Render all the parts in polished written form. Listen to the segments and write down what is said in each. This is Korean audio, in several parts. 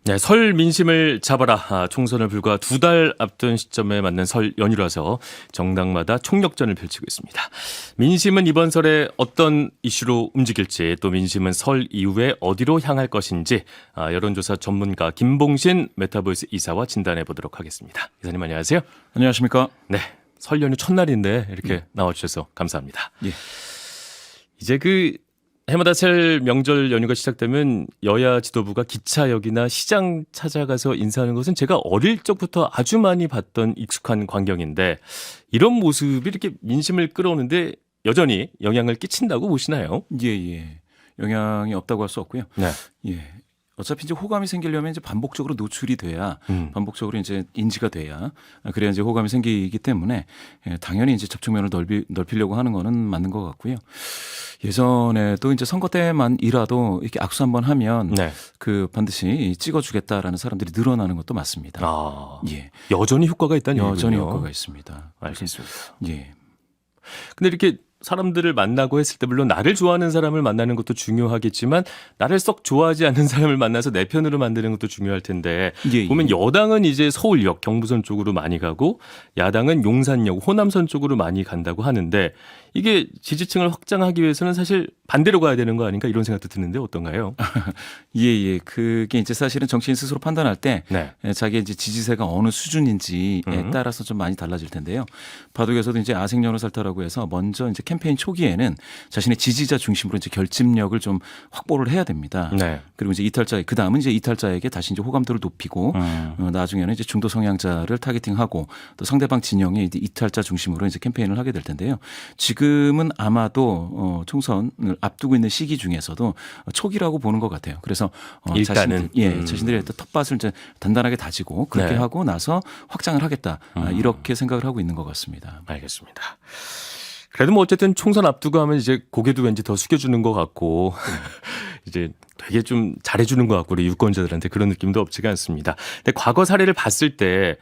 네, 설 민심을 잡아라. 총선을 불과 2달 앞둔 시점에 맞는 설 연휴라서 정당마다 총력전을 펼치고 있습니다. 민심은 이번 설에 어떤 이슈로 움직일지, 또 민심은 설 이후에 어디로 향할 것인지 여론조사 전문가 김봉신 메타보이스 이사와 진단해 보도록 하겠습니다. 이사님 안녕하세요. 안녕하십니까? 네, 설 연휴 첫날인데 이렇게 나와주셔서 감사합니다. 예. 이제 해마다 설 명절 연휴가 시작되면 여야 지도부가 기차역이나 시장 찾아가서 인사하는 것은 제가 어릴 적부터 아주 많이 봤던 익숙한 광경인데, 이런 모습이 이렇게 민심을 끌어오는데 여전히 영향을 끼친다고 보시나요? 예. 영향이 없다고 할 수 없고요. 네. 예. 어차피 이제 호감이 생기려면 이제 반복적으로 노출이 돼야, 반복적으로 이제 인지가 돼야, 그래야 이제 호감이 생기기 때문에 당연히 이제 접촉면을 넓히려고 하는 거는 맞는 것 같고요. 예전에도 이제 선거 때만이라도 이렇게 악수 한번 하면 네. 반드시 찍어주겠다라는 사람들이 늘어나는 것도 맞습니다. 예. 여전히 효과가 있다는 얘기군요. 여전히 효과가 있습니다. 알겠습니다. 예. 근데 이렇게 사람들을 만나고 했을 때 물론 나를 좋아하는 사람을 만나는 것도 중요하겠지만, 나를 썩 좋아하지 않는 사람을 만나서 내 편으로 만드는 것도 중요할 텐데, 예. 보면 여당은 이제 서울역, 경부선 쪽으로 많이 가고 야당은 용산역, 호남선 쪽으로 많이 간다고 하는데, 이게 지지층을 확장하기 위해서는 사실 반대로 가야 되는 거 아닌가, 이런 생각도 드는데 어떤가요? 예. 그게 이제 사실은 정치인 스스로 판단할 때 네. 자기의 이제 지지세가 어느 수준인지에 따라서 좀 많이 달라질 텐데요. 바둑에서도 이제 아생연호살타라고 해서 먼저 이제 캠페인 초기에는 자신의 지지자 중심으로 이제 결집력을 좀 확보를 해야 됩니다. 네. 그리고 이제 그 다음은 이제 이탈자에게 다시 이제 호감도를 높이고 나중에는 이제 중도 성향자를 타겟팅하고 또 상대방 진영의 이제 이탈자 중심으로 이제 캠페인을 하게 될 텐데요. 지금은 아마도 총선을 앞두고 있는 시기 중에서도 초기라고 보는 것 같아요. 그래서 일단은 자신들의 어떤 텃밭을 이제 단단하게 다지고 그렇게 네. 하고 나서 확장을 하겠다, 이렇게 생각을 하고 있는 것 같습니다. 알겠습니다. 그래도 뭐 어쨌든 총선 앞두고 하면 이제 고개도 왠지 더 숙여주는 것 같고 이제 되게 좀 잘해주는 것 같고, 우리 유권자들한테 그런 느낌도 없지가 않습니다. 근데 과거 사례를 봤을 때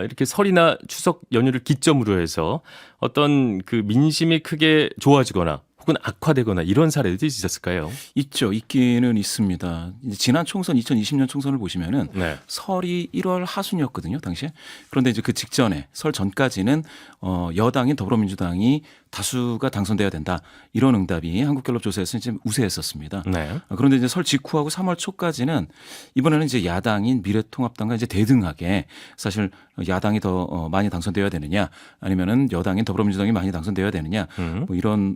이렇게 설이나 추석 연휴를 기점으로 해서 어떤 민심이 크게 좋아지거나 혹은 악화되거나 이런 사례도 있었을까요? 있기는 있습니다. 이제 지난 총선 2020년 총선을 보시면은 네. 설이 1월 하순이었거든요, 당시에. 그런데 이제 그 직전에 설 전까지는 여당인 더불어민주당이 다수가 당선돼야 된다, 이런 응답이 한국갤럽조사에서 이제 우세했었습니다. 네. 그런데 이제 설 직후하고 3월 초까지는 이번에는 이제 야당인 미래통합당과 이제 대등하게, 사실 야당이 더 많이 당선돼야 되느냐 아니면은 여당인 더불어민주당이 많이 당선돼야 되느냐, 뭐 이런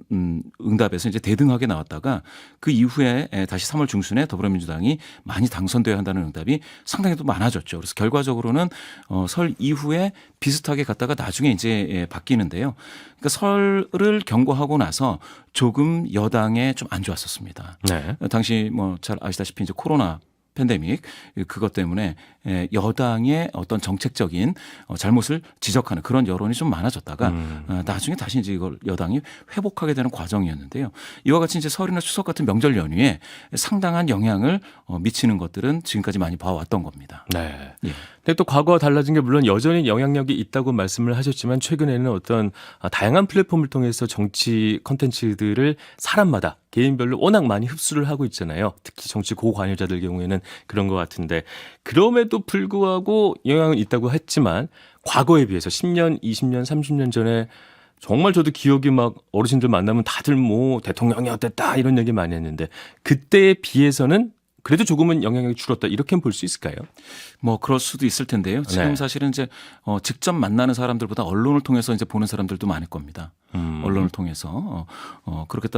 응답에서 이제 대등하게 나왔다가 그 이후에 다시 3월 중순에 더불어민주당이 많이 당선돼야 한다는 응답이 상당히 또 많아졌죠. 그래서 결과적으로는 설 이후에 비슷하게 갔다가 나중에 이제 바뀌는데요. 그러니까 설을 경과하고 나서 조금 여당에 좀 안 좋았었습니다. 네. 당시 뭐 잘 아시다시피 이제 코로나 팬데믹, 그것 때문에 여당의 어떤 정책적인 잘못을 지적하는 그런 여론이 좀 많아졌다가 나중에 다시 이제 이걸 여당이 회복하게 되는 과정이었는데요. 이와 같이 이제 설이나 추석 같은 명절 연휴에 상당한 영향을 미치는 것들은 지금까지 많이 봐왔던 겁니다. 네. 예. 근데 또 과거와 달라진 게, 물론 여전히 영향력이 있다고 말씀을 하셨지만, 최근에는 어떤 다양한 플랫폼을 통해서 정치 컨텐츠들을 사람마다 개인별로 워낙 많이 흡수를 하고 있잖아요. 특히 정치 고관여자들 경우에는 그런 것 같은데, 그럼에도 불구하고 영향은 있다고 했지만, 과거에 비해서 10년, 20년, 30년 전에 정말 저도 기억이 막, 어르신들 만나면 다들 뭐 대통령이 어땠다 이런 얘기 많이 했는데, 그때에 비해서는 그래도 조금은 영향력이 줄었다, 이렇게 볼 수 있을까요? 뭐 그럴 수도 있을 텐데요. 지금 네. 사실은 이제 직접 만나는 사람들보다 언론을 통해서 이제 보는 사람들도 많을 겁니다. 언론을 통해서 그렇게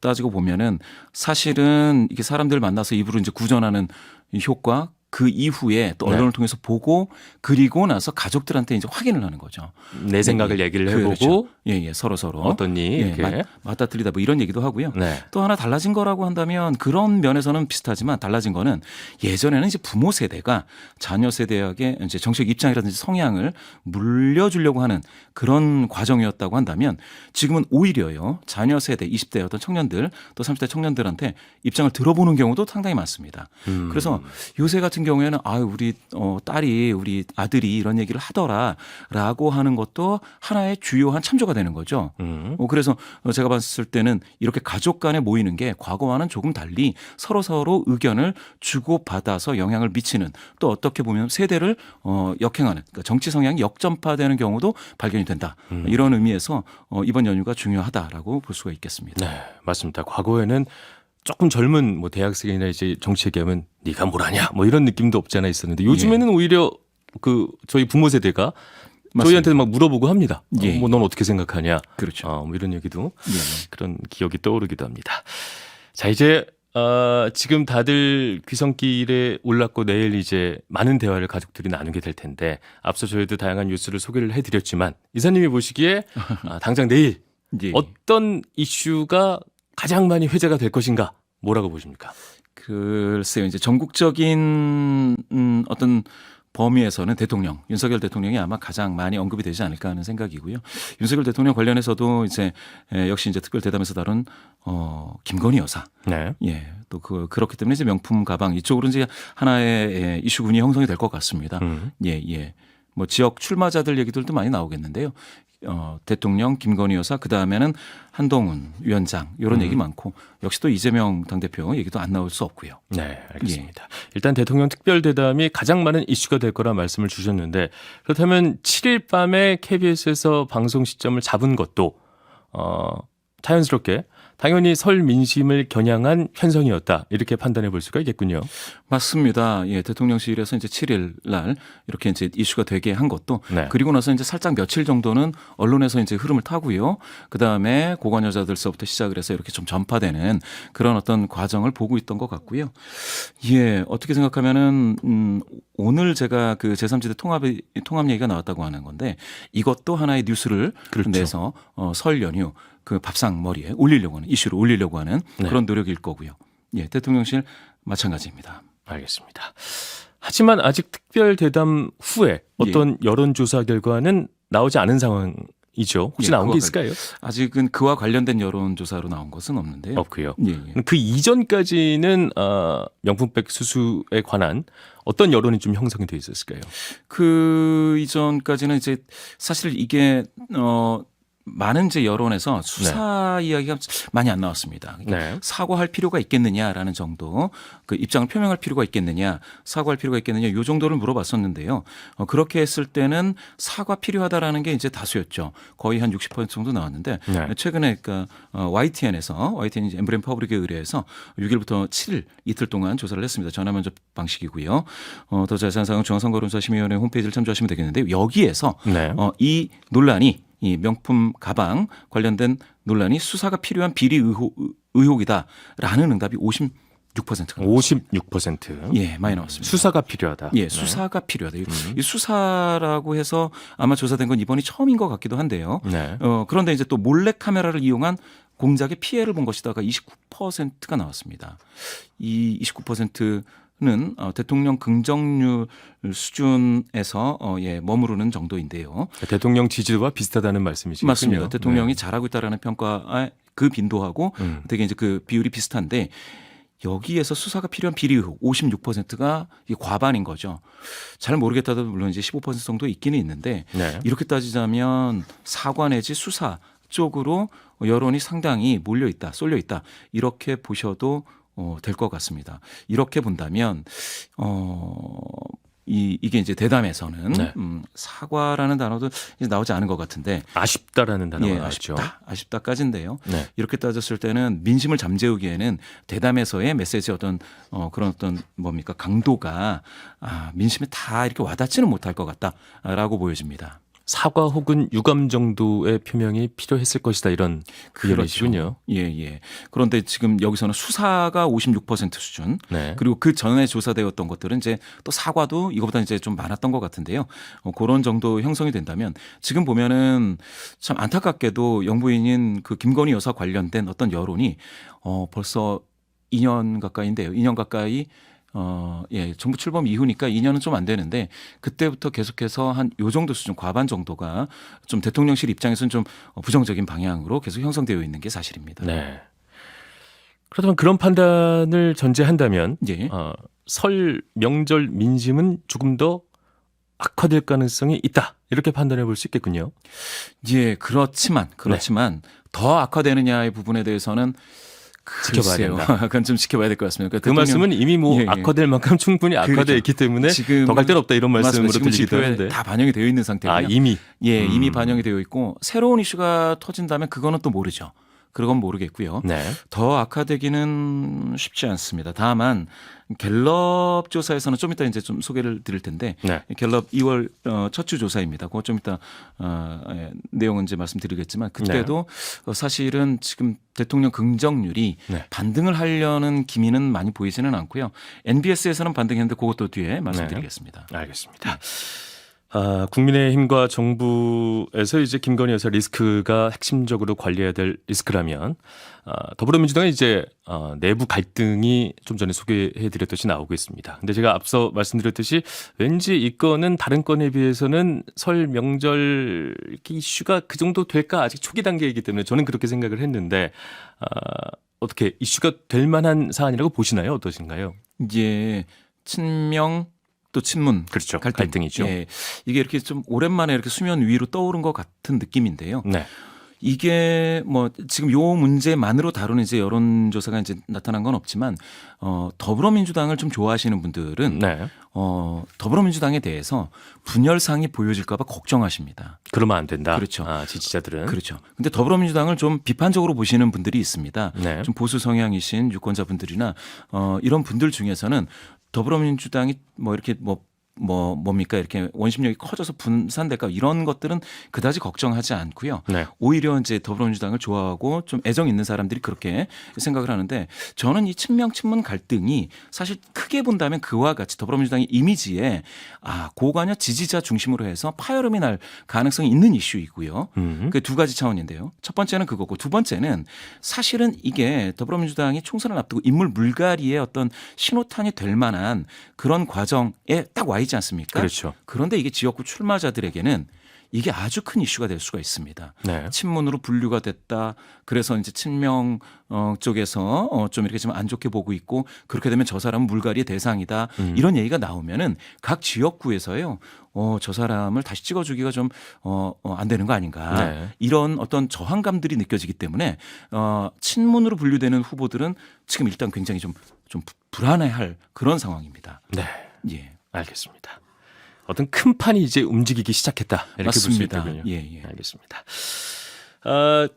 따지고 보면은 사실은 이게 사람들 만나서 입으로 이제 구전하는 이 효과, 그 이후에 또 언론을 통해서 보고 그리고 나서 가족들한테 이제 확인을 하는 거죠. 내 생각을 얘기를 해보고 그렇죠. 서로 어떠니 이렇게 맞다 틀리다 뭐 이런 얘기도 하고요. 네. 또 하나 달라진 거라고 한다면 그런 면에서는 비슷하지만, 달라진 거는 예전에는 이제 부모 세대가 자녀 세대에게 이제 정책 입장이라든지 성향을 물려주려고 하는 그런 과정이었다고 한다면, 지금은 오히려요, 자녀 세대 20대 어떤 청년들 또 30대 청년들한테 입장을 들어보는 경우도 상당히 많습니다. 그래서 요새 같은 같은 경우에는 우리 딸이 우리 아들이 이런 얘기를 하더라라고 하는 것도 하나의 주요한 참조가 되는 거죠. 그래서 제가 봤을 때는 이렇게 가족 간에 모이는 게 과거와는 조금 달리 서로 의견을 주고받아서 영향을 미치는, 또 어떻게 보면 세대를 역행하는, 그러니까 정치 성향이 역전파되는 경우도 발견이 된다. 이런 의미에서 이번 연휴가 중요하다라고 볼 수가 있겠습니다. 네, 맞습니다. 과거에는 조금 젊은 뭐 대학생이나 이제 정치 얘기하면 네가 뭘 아냐 뭐 이런 느낌도 없지 않아 있었는데 요즘에는 오히려 그 저희 부모 세대가 저희한테 막 물어보고 합니다. 예. 뭐 넌 어떻게 생각하냐? 그렇죠. 뭐 이런 얘기도 예. 그런 기억이 떠오르기도 합니다. 자, 이제 지금 다들 귀성길에 올랐고 내일 이제 많은 대화를 가족들이 나누게 될 텐데 앞서 저희도 다양한 뉴스를 소개를 해드렸지만 이사님이 보시기에 당장 내일 예. 어떤 이슈가 가장 많이 회자가 될 것인가? 뭐라고 보십니까? 글쎄요, 이제 전국적인 어떤 범위에서는 대통령, 윤석열 대통령이 아마 가장 많이 언급이 되지 않을까 하는 생각이고요. 윤석열 대통령 관련해서도 이제 역시 이제 특별 대담에서 다룬 김건희 여사. 네. 예. 또 그렇기 때문에 이제 명품 가방 이쪽으로 이제 하나의 이슈군이 형성이 될 것 같습니다. 예, 예. 뭐 지역 출마자들 얘기들도 많이 나오겠는데요. 대통령, 김건희 여사, 그 다음에는 한동훈 위원장 이런 얘기 많고 역시 또 이재명 당대표 얘기도 안 나올 수 없고요. 네, 알겠습니다. 일단 대통령 특별 대담이 가장 많은 이슈가 될 거라 말씀을 주셨는데 그렇다면 7일 밤에 KBS에서 방송 시점을 잡은 것도 자연스럽게 당연히 설 민심을 겨냥한 편성이었다 이렇게 판단해 볼 수가 있겠군요. 맞습니다. 예, 대통령실에서 이제 7일 날 이렇게 이제 이슈가 되게 한 것도 네. 그리고 나서 이제 살짝 며칠 정도는 언론에서 이제 흐름을 타고요. 그 다음에 고관 여자들서부터 시작을 해서 이렇게 좀 전파되는 그런 어떤 과정을 보고 있던 것 같고요. 예, 어떻게 생각하면은 오늘 제가 그 제3지대 통합 얘기가 나왔다고 하는 건데 이것도 하나의 뉴스를 그렇죠. 내서 설 연휴 그 밥상머리에 올리려고 하는 이슈를 올리려고 하는 네. 그런 노력일 거고요. 예, 대통령실 마찬가지입니다. 알겠습니다. 하지만 아직 특별 대담 후에 어떤 여론조사 결과는 나오지 않은 상황이죠. 혹시 예, 나온 게 그와 있을까요? 아직은 그와 관련된 여론조사로 나온 것은 없는데요. 없고요. 예, 예. 그 이전까지는 명품백 수수에 관한 어떤 여론이 좀 형성이 돼 있었을까요? 그 이전까지는 이제 사실 이게 많은 이제 여론에서 수사 이야기가 많이 안 나왔습니다. 그러니까 네. 사과할 필요가 있겠느냐라는 정도, 그 입장을 표명할 필요가 있겠느냐, 사과할 필요가 있겠느냐, 요 정도를 물어봤었는데요. 그렇게 했을 때는 사과 필요하다라는 게 이제 다수였죠. 거의 한 60% 정도 나왔는데 네. 최근에 그러니까 YTN에서 YTN 엠브렘 퍼블릭에 의뢰해서 6일부터 7일 이틀 동안 조사를 했습니다. 전화 면접 방식이고요. 더 자세한 사항은 중앙선거론조사심의위원회 홈페이지를 참조하시면 되겠는데 여기에서 네. 이 논란이 이 명품 가방 관련된 논란이 수사가 필요한 비리 의혹이다라는 응답이 56%가 56%. 예, 많이 나왔습니다. 수사가 필요하다. 예, 수사가 필요하다. 이 수사라고 해서 아마 조사된 건 이번이 처음인 것 같기도 한데요. 네. 그런데 이제 또 몰래 카메라를 이용한 공작의 피해를 본 것이다가 29%가 나왔습니다. 이 29%는 대통령 긍정률 수준에서 머무르는 정도인데요. 대통령 지지도와 비슷하다는 말씀이시군요. 맞습니다. 대통령이 잘하고 있다라는 평가의 그 빈도하고 되게 이제 그 비율이 비슷한데 여기에서 수사가 필요한 비리 의혹 56%가 과반인 거죠. 잘 모르겠다도 물론 이제 15% 정도 있기는 있는데 네. 이렇게 따지자면 사과 내지 수사 쪽으로 여론이 상당히 몰려 있다, 쏠려 있다 이렇게 보셔도 될 것 같습니다. 이렇게 본다면 이게 이제 대담에서는 네. 사과라는 단어도 이제 나오지 않은 것 같은데 아쉽다라는 단어가 예, 나왔죠. 아쉽다까지인데요. 네. 이렇게 따졌을 때는 민심을 잠재우기에는 대담에서의 메시지 어떤 그런 어떤 뭡니까 강도가 민심에 다 이렇게 와닿지는 못할 것 같다라고 보여집니다. 사과 혹은 유감 정도의 표명이 필요했을 것이다 이런 의견이시군요. 예, 예. 그런데 지금 여기서는 수사가 56% 수준. 네. 그리고 그 전에 조사되었던 것들은 이제 또 사과도 이거보다 이제 좀 많았던 것 같은데요. 그런 정도 형성이 된다면 지금 보면은 참 안타깝게도 영부인인 그 김건희 여사 관련된 어떤 여론이 벌써 2년 가까이인데요. 2년 가까이 예, 정부 출범 이후니까 2년은 좀 안 되는데 그때부터 계속해서 한 요 정도 수준 과반 정도가 좀 대통령실 입장에서는 좀 부정적인 방향으로 계속 형성되어 있는 게 사실입니다. 네. 그렇다면 그런 판단을 전제한다면 예. 설 명절 민심은 조금 더 악화될 가능성이 있다. 이렇게 판단해 볼 수 있겠군요. 예, 그렇지만 더 악화되느냐의 부분에 대해서는 지켜봐야 글쎄요. 된다. 그건 좀 지켜봐야 될 것 같습니다. 그 대통령- 말씀은 이미 뭐 예, 예. 악화될 만큼 충분히 악화되어 그렇죠. 있기 때문에 지금 더 갈 데는 없다 이런 말씀으로 맞습니다. 지금 들리기도 지표에 하는데. 다 반영이 되어 있는 상태고요. 아, 이미. 예, 이미 반영이 되어 있고 새로운 이슈가 터진다면 그거는 또 모르죠. 그건 모르겠고요. 네. 더 악화되기는 쉽지 않습니다. 다만 갤럽 조사에서는 좀 이따 이제 좀 소개를 드릴 텐데 네. 갤럽 2월 첫 주 조사입니다. 그거 좀 이따 내용은 이제 말씀드리겠지만 그때도 사실은 지금 대통령 긍정률이 네. 반등을 하려는 기미는 많이 보이지는 않고요. NBS에서는 반등했는데 그것도 뒤에 말씀드리겠습니다. 알겠습니다. 국민의힘과 정부에서 이제 김건희 여사 리스크가 핵심적으로 관리해야 될 리스크라면 더불어민주당은 이제 내부 갈등이 좀 전에 소개해드렸듯이 나오고 있습니다. 근데 제가 앞서 말씀드렸듯이 왠지 이 건은 다른 건에 비해서는 설 명절 이렇게 이슈가 그 정도 될까 아직 초기 단계이기 때문에 저는 그렇게 생각을 했는데 어떻게 이슈가 될 만한 사안이라고 보시나요? 어떠신가요? 이게 친명 또 친문 그렇죠. 갈등. 갈등이죠. 예, 이게 이렇게 좀 오랜만에 이렇게 수면 위로 떠오른 것 같은 느낌인데요. 네. 이게 뭐 지금 요 문제만으로 다루는 이제 여론조사가 이제 나타난 건 없지만 더불어민주당을 좀 좋아하시는 분들은 네. 더불어민주당에 대해서 분열상이 보여질까 봐 걱정하십니다. 그러면 안 된다. 그렇죠. 지지자들은. 그렇죠. 근데 더불어민주당을 좀 비판적으로 보시는 분들이 있습니다. 네. 좀 보수 성향이신 유권자분들이나 이런 분들 중에서는 더불어민주당이 뭐 이렇게 뭡니까 이렇게 원심력이 커져서 분산될까 이런 것들은 그다지 걱정하지 않고요. 네. 오히려 이제 더불어민주당을 좋아하고 좀 애정 있는 사람들이 그렇게 생각을 하는데 저는 이 친명 친문 갈등이 사실 크게 본다면 그와 같이 더불어민주당의 이미지에 고관여 지지자 중심으로 해서 파열음이 날 가능성이 있는 이슈이고요. 그 두 가지 차원인데요. 첫 번째는 그거고 두 번째는 사실은 이게 더불어민주당이 총선을 앞두고 인물 물갈이의 어떤 신호탄이 될 만한 그런 과정에 딱 와 있지 않습니까? 그렇죠. 그런데 이게 지역구 출마자들에게는 이게 아주 큰 이슈가 될 수가 있습니다. 네. 친문으로 분류가 됐다. 그래서 이제 친명 쪽에서 좀 이렇게 좀 안 좋게 보고 있고 그렇게 되면 저 사람은 물갈이의 대상이다. 이런 얘기가 나오면은 각 지역구에서요. 저 사람을 다시 찍어주기가 좀 안 되는 거 아닌가. 네. 이런 어떤 저항감들이 느껴지기 때문에 친문으로 분류되는 후보들은 지금 일단 굉장히 좀 불안해할 그런 상황입니다. 네. 예. 알겠습니다. 어떤 큰 판이 이제 움직이기 시작했다. 이렇게 볼 수 맞습니다. 있군요. 예. 알겠습니다.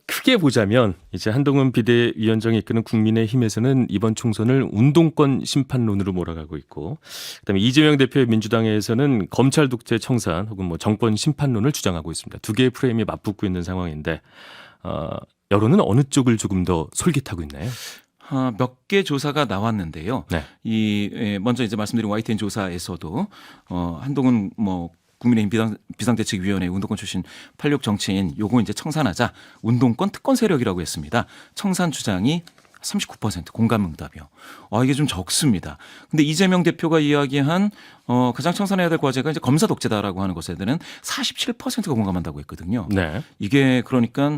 크게 보자면 이제 한동훈 비대위원장이 이끄는 국민의힘에서는 이번 총선을 운동권 심판론으로 몰아가고 있고, 그다음에 이재명 대표의 민주당에서는 검찰 독재 청산 혹은 뭐 정권 심판론을 주장하고 있습니다. 두 개의 프레임이 맞붙고 있는 상황인데 여론은 어느 쪽을 조금 더 솔깃하고 있나요? 몇 개 조사가 나왔는데요. 네. 먼저 이제 말씀드린 YTN 조사에서도 한동훈 국민의힘 비상대책위원회 운동권 출신 86 정치인 요거 이제 청산하자 운동권 특권 세력이라고 했습니다. 청산 주장이 39% 공감 응답이요. 이게 좀 적습니다. 근데 이재명 대표가 이야기한 가장 청산해야 될 과제가 이제 검사 독재다라고 하는 것에 대해서는 47%가 공감한다고 했거든요. 네. 이게 그러니까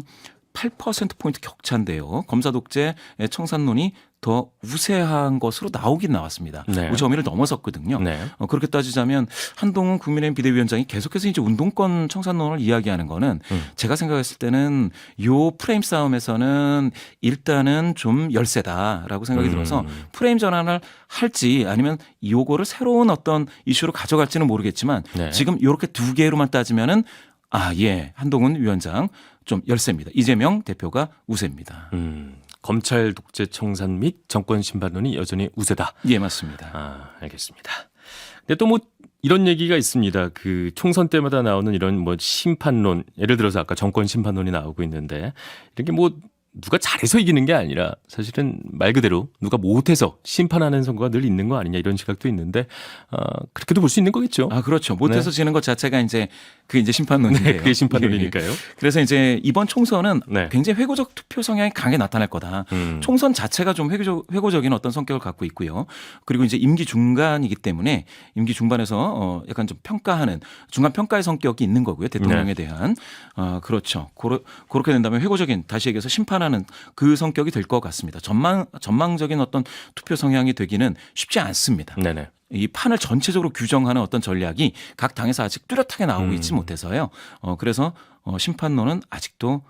8%포인트 격차인데요. 검사 독재 청산론이 더 우세한 것으로 나오긴 나왔습니다. 네. 5점을 넘어섰거든요. 네. 그렇게 따지자면 한동훈 국민의힘 비대위원장이 계속해서 이제 운동권 청산론을 이야기하는 거는 제가 생각했을 때는 요 프레임 싸움에서는 일단은 좀 열세다라고 생각이 들어서 프레임 전환을 할지 아니면 요거를 새로운 어떤 이슈로 가져갈지는 모르겠지만 네. 지금 요렇게 두 개로만 따지면은 한동훈 위원장 좀 열세입니다. 이재명 대표가 우세입니다. 검찰 독재 청산 및 정권 심판론이 여전히 우세다. 예, 맞습니다. 알겠습니다. 근데 또 뭐 이런 얘기가 있습니다. 그 총선 때마다 나오는 이런 뭐 심판론, 예를 들어서 아까 정권 심판론이 나오고 있는데 이렇게 뭐 누가 잘해서 이기는 게 아니라 사실은 말 그대로 누가 못해서 심판하는 선거가 늘 있는 거 아니냐 이런 시각도 있는데 그렇게도 볼 수 있는 거겠죠. 그렇죠. 못해서 지는 것 자체가 이제 그게 이제 심판론인데요. 네, 그게 심판론이니까요. 그래서 이제 이번 총선은 네. 굉장히 회고적 투표 성향이 강하게 나타날 거다. 총선 자체가 좀 회고적인 어떤 성격을 갖고 있고요. 그리고 이제 임기 중간이기 때문에 임기 중반에서 약간 좀 평가하는 중간 평가의 성격이 있는 거고요. 대통령에 대한 그렇죠. 그렇게 된다면 회고적인 다시 얘기해서 심판하는 심판하는 그 성격이 될 것 같습니다. 전망적인 어떤 투표 성향이 되기는 쉽지 않습니다. 네네. 이 판을 전체적으로 규정하는 어떤 전략이 각 당에서 아직 뚜렷하게 나오고 있지 못해서요. 그래서 심판론은 아직도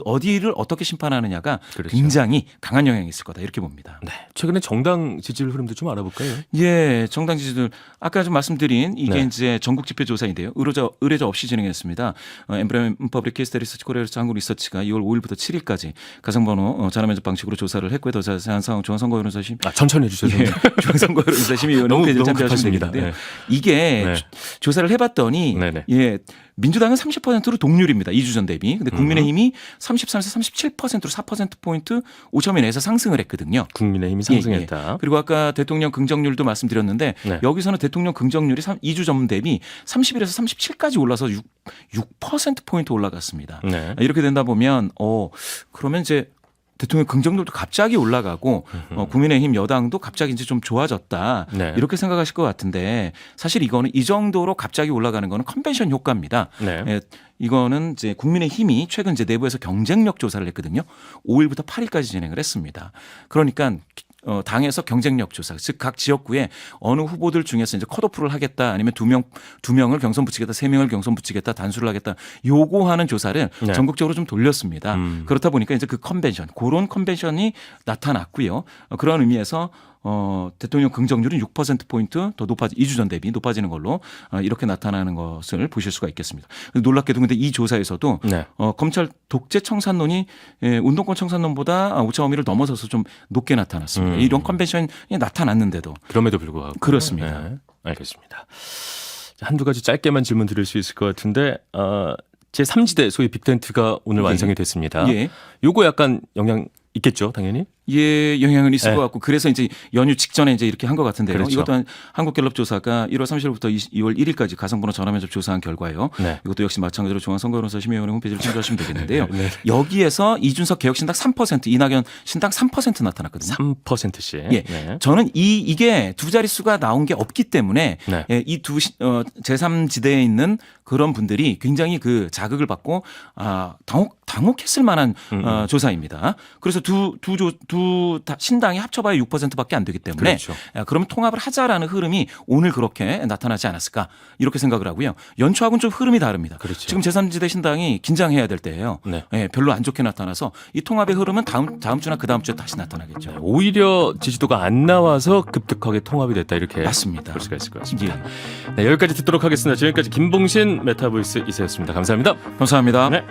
어디를 어떻게 심판하느냐가 그렇죠. 굉장히 강한 영향이 있을 거다 이렇게 봅니다. 네. 최근에 정당 지지율 흐름도 좀 알아볼까요? 예, 정당 지지들 아까 좀 말씀드린 이게 네. 이제 전국 지표 조사인데요. 의뢰자 없이 진행했습니다. 엠브레임 퍼블릭 케이스 리서치 코리아 한국 리서치가 2월 5일부터 7일까지 가상번호 전화면접 방식으로 조사를 했고요. 더 자세한 사항 중앙선거여론조사심 천천히 해주셔서 중앙선거여론조사심의위원회 너무 홈페이지를 참조하시면 급하십니다. 되는데요. 네. 이게 네. 조사를 해봤더니 네네. 예. 민주당은 30%로 동률입니다. 2주 전 대비. 근데 국민의힘이 33에서 37%로 4%포인트 5점 이내에서 상승을 했거든요. 국민의힘이 상승했다. 그리고 아까 대통령 긍정률도 말씀드렸는데 네. 여기서는 대통령 긍정률이 2주 전 대비 31에서 37까지 올라서 6%포인트 올라갔습니다. 네. 이렇게 된다 보면 그러면 이제 대통령 긍정률도 갑자기 올라가고 국민의힘 여당도 갑자기 이제 좀 좋아졌다. 네. 이렇게 생각하실 것 같은데 사실 이거는 이 정도로 갑자기 올라가는 거는 컨벤션 효과입니다. 네. 예, 이거는 이제 국민의힘이 최근 이제 내부에서 경쟁력 조사를 했거든요. 5일부터 8일까지 진행을 했습니다. 그러니까 당에서 경쟁력 조사, 즉 각 지역구에 어느 후보들 중에서 이제 컷오프를 하겠다, 아니면 두 명을 경선 붙이겠다, 3명을 경선 붙이겠다, 단수를 하겠다, 요구하는 조사를 네. 전국적으로 좀 돌렸습니다. 그렇다 보니까 이제 그 컨벤션, 그런 컨벤션이 나타났고요. 그런 의미에서 대통령 긍정률은 6%포인트 더 2주 전 대비 높아지는 걸로 이렇게 나타나는 것을 보실 수가 있겠습니다. 놀랍게도 근데 이 조사에서도 네. 검찰 독재 청산론이 운동권 청산론보다 오차 범위를 넘어서서 좀 높게 나타났습니다. 이런 컨벤션이 나타났는데도 그럼에도 불구하고 그렇습니다. 네. 알겠습니다. 자, 한두 가지 짧게만 질문 드릴 수 있을 것 같은데 제 3지대 소위 빅텐트가 오늘 완성이 됐습니다. 예. 요거 약간 영향 있겠죠, 당연히. 예, 영향은 있을 네. 것 같고 그래서 이제 연휴 직전에 이제 이렇게 한 것 같은데요. 그렇죠. 이것도 한국갤럽 조사가 1월 30일부터 2월 1일까지 가상번호 전화면접 조사한 결과예요. 네. 이것도 역시 마찬가지로 중앙선거여론조사 심의위원회 홈페이지를 참조하시면 되겠는데요. 네. 여기에서 이준석 개혁신당 3%, 이낙연 신당 3% 나타났거든요. 3%씩. 예, 네. 저는 이게 두 자릿수가 나온 게 없기 때문에 네. 이 두 제3지대에 있는 그런 분들이 굉장히 그 자극을 받고 당혹했을 만한 조사입니다. 그래서 두 신당이 합쳐봐야 6%밖에 안 되기 때문에 그렇죠. 그러면 통합을 하자라는 흐름이 오늘 그렇게 나타나지 않았을까 이렇게 생각을 하고요. 연초하고는 좀 흐름이 다릅니다. 그렇죠. 지금 제3지대 신당이 긴장해야 될 때예요. 네. 예, 별로 안 좋게 나타나서 이 통합의 흐름은 다음 주나 그 다음 주에 다시 나타나겠죠. 오히려 지지도가 안 나와서 급격하게 통합이 됐다 이렇게 맞습니다. 볼 수가 있을 것 같습니다. 예. 네, 여기까지 듣도록 하겠습니다. 지금까지 김봉신 메타보이스 이사였습니다. 감사합니다. 감사합니다. 네.